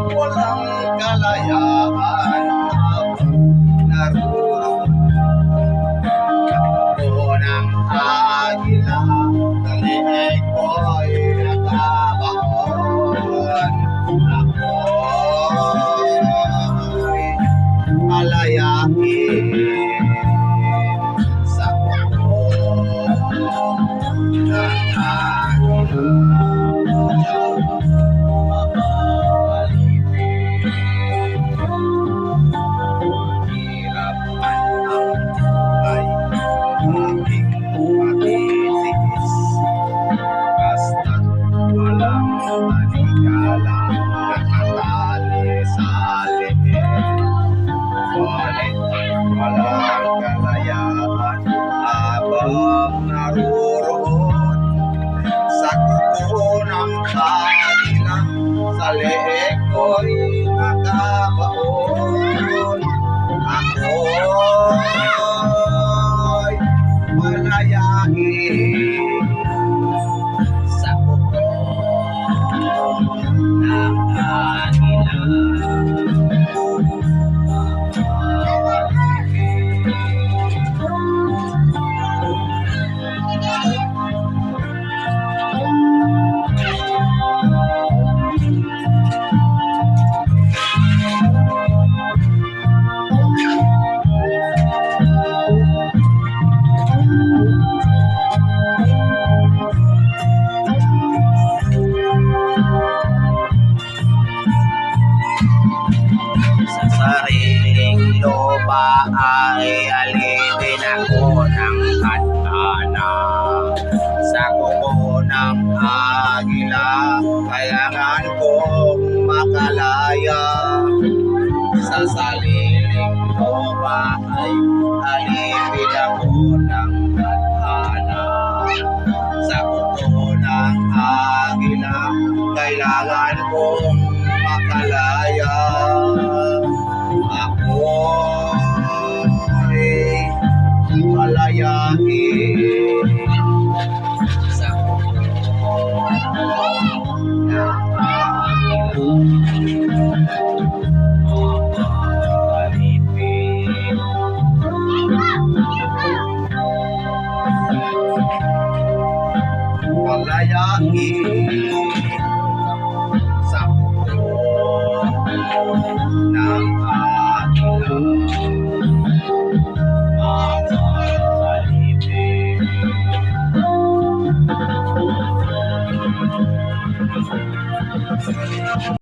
walang kalayaan habang naroon. Ako ng agila, taliig ko'y nakabaon. Ako'y alayain sa puno ng agila. Walang kalayaan habang naroroon sa kuko ng kanila, sa leeg ko'y nakabaon. Ako'y malayain sa kuko ng kanila. Sariling lupa ay alipin ako ng katana. Sa kuko ng agila, kailangan kong makalaya. Sa sariling lupa ay alipin ako ng katana. Sa kuko ng agila, kailangan kong makalaya.